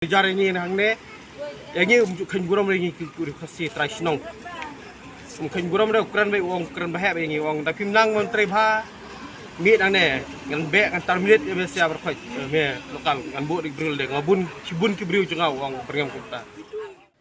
Jari ni nang ne, yang ni kan buram lagi kuri kasih tradisional. Kan buram dah ukuran baik uang ukuran bahaya yang ni uang. Tapi menang menteri bah, mit nang ne, kan baik kan termilit biasa berkait, me lokal kan buat di bril deh, ngabun kibun kibriu juga uang perngam kita.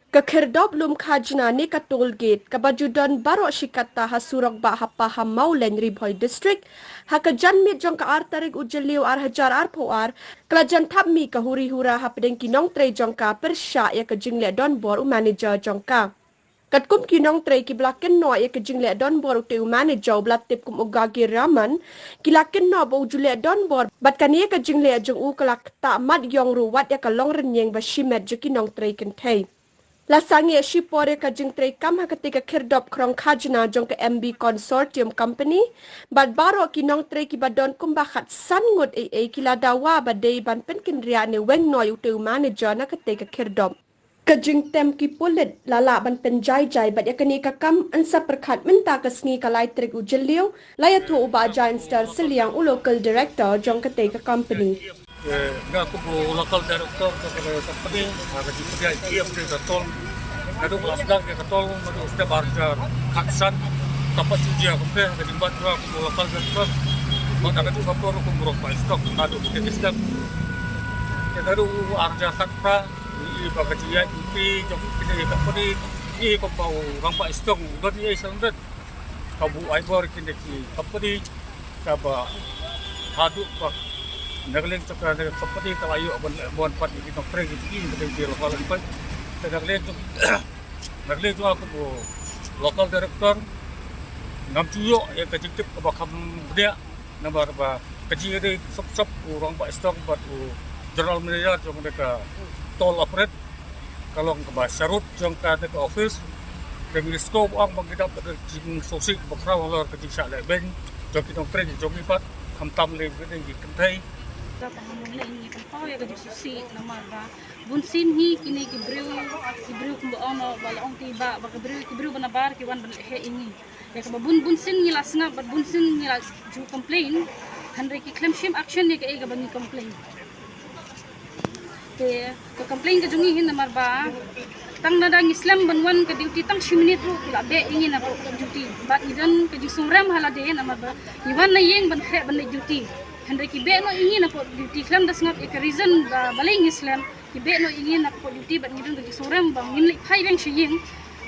Kekirdop lum kajna ni ka toll gate ka bajudan baro shikata hasurok ba hapa hamau len ribhoy district ha ka janmit jong ka artarig ujeliu ar hajar ar poar kelajan tapmi ka huri hura hapdeng kinong tre jong ka persya ya ka jingle don bor u manager jong ka kat kum kinong tre ki blaken no ya ka jingle don bor u te u manager blatip kum ugagi raman kilaken no bo jule don bor bat kan ya ka jingle jong u kalak ta mat yong ruwat ya ka long renyeng ba shimet jo kinong tre kentai Lasangi shipore ka jing tre kam ha ketika kirdop krong kajna jong ke MB Consortium Company bad baro kinong tre ki badon kumbakat sangut kila dawa badai ban penkin ria ne weng no yu manager na ketika kirdop ka jing tem ki pulit lala ban penjai jai bad yakani ka kam ansa perkat menta ka sngi ka lai trik ujeliu laya tu uba jain star siliang u local director jong ketika company Nga ako po local director sa company, kasi po diya IPM din sa tol. Nado po asdag kay katol, nado sa barja kaksan, tapat suji ako pe, kasi bat ko ako local director. Mga nado ka po ko murok pa stock, nado kita isdag. Kaya nado arja kakpa, iba kasi ya IP, jok kita company, ko pa orang pa stock, dati ay sandat. Kabu ay bor kini company, kaba hadu pa naglen sa kanila kapatid tayo buwan pat itong pre gitu ng biro kalau pa naglen ako po local director ngamtuyo ya kajitip kabakam dia nambar ba kajire sop urang ba stock bat general manager jong ka toll operate kalau ka ba sarut jong ka office kami scope ang magidap ka jing sosik bakraw lor kajing sa leben jong kitong pre jong ipat hamtam le gi kantay Pahamon na ini pau ya gaji susi nama ba bunsin hi kini kibriu kumba ono wala ong tiba ba kibriu banabar ki wan he ini ya ka bunsin ni lasna ba bunsin ni ju complain handre ki claim shame action ni ka ega bangi complain te ka complain ka jungi hin namar ba tang nadang islam banwan ka duty tang shiminit ru kila be ingin na po duty ba idan ka jisung ram halade namar ba iwan na yeng ban kre ban duty Henry kibe no ingin na po duty claim das ngat ik reason baling Islam kibe no ingin na po duty bat ngidon gaji surem bang ngin like hai bang shiying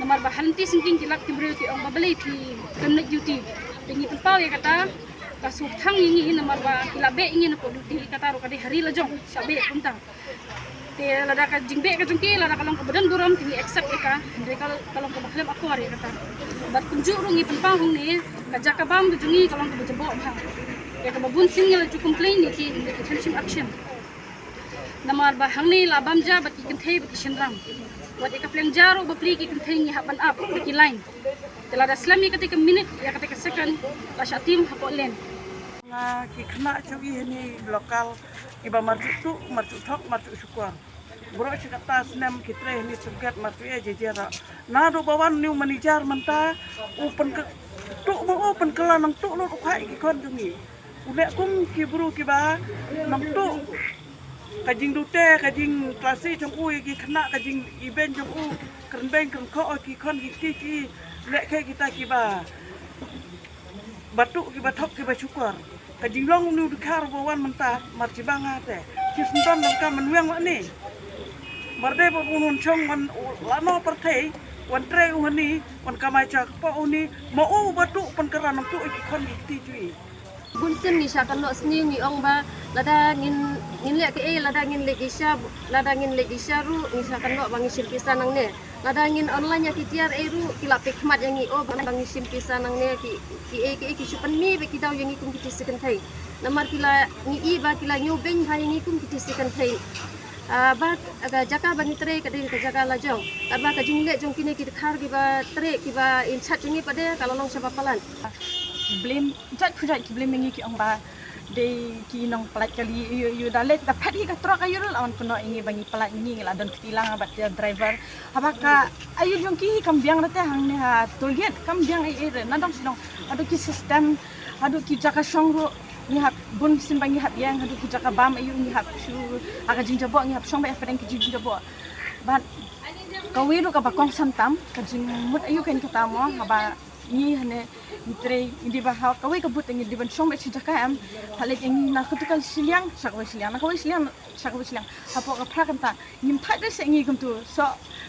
namar ba halanti singking kilak kibre ti ang babalay ti kanna duty tingi pau ya kata kasubthang ingin namar ba kilabe ingin na po duty kata ro kadi hari lajong sabe puntang te lada ka jingbe ka jungki lada kalong kabadan duram tingi accept ka Henry kalong kabaklam ako ari kata bat kunju ro ngi pau ni kajaka bam jungi kalong kabajabo ha ya kababun single to complain ni ki detention action namar ba hangni labam ja ba ki kenthe ba ki shendram wat ka plan jaro ba pri ki kenthe ni haban up ki line telada islami ketika minute ya ketika second pasha team hapo len nga ki khna chogi ni lokal iba marju thok marju syukur bro chikata snem kitre ni sugat marju e jejera na do bawan new manager manta open ke tu mo open kala nang tu lo khai ki kon jungi Ulek kum kibru kiba nang tu kajing dute kajing klasi jong u ki khna kajing event jong u kren beng kren ko ki kon ki lek ke kita kiba batu kiba thok kiba syukur kajing long nu dikar bawan mentah marci banga te ki sentam nang ka menweng wa ni marde bo unun chong wan lano perthei wan tre u ni wan kamai chak po uni mo u batu pan karan nang tu ki kon ki cui bunsin ni sya kan sni ni ong ba lada ngin le ke lada ngin le isya ru ni sya kan bangi simpisan nang ne lada ngin online ya kitiar ru kila pekmat yang i o bangi simpisan nang ne ki supan mi be kidaw yang i kum kiti second thai namar kila ni i ba kila nyu beng ha yang i kum kiti second thai ba aga jaka bangi tre ka de ka jaka la jong ba ka jingle jong kini ki khar ki ba tre ki ba in chat jingi pade kalau long sa palan blame jat khujat ki blame ngi ki ang ba de ki nang plat kali you dalet da padi ka trok ayu lawan kuno ingi bangi plat ngi la don kitilang ba driver abaka ayu jong ki kambiang rate hang ne ha tolget kambiang ai na dong sinong adu ki system adu ki jaka shong ro hap bun simbang hap yang hadu kita kabam ayu ni hap shu aga jing jabo ni hap song ba pedang ki jing jabo ban kawi ru ka bakong santam ka jing mut ayu kan kata mo haba ni hane mitre indi ba ha kawi ka but ngi diban song ba chi jaka am hale yang na kutukal siliang sakwa siliang hapo ka pra kanta nim thai de se ngi kum tu so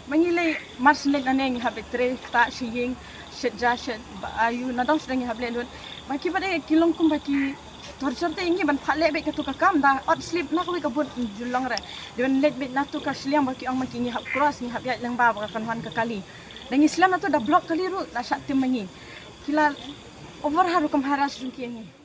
mangilai mars nek ane ngi hab tre ta shiying shetja shet ayu na dong sedang hab le don maki pada kilong kum baki torchar te ingi ban phale be ka tu ka kam da ot sleep na kawi ka but julong re don let bit na tu ka siliang baki ang maki ngi hab cross ngi hab ya lang ba ka kan ka kali dan Islam na tu da block kali ru la shat tim mangi kila over haru kam haras jungki ngi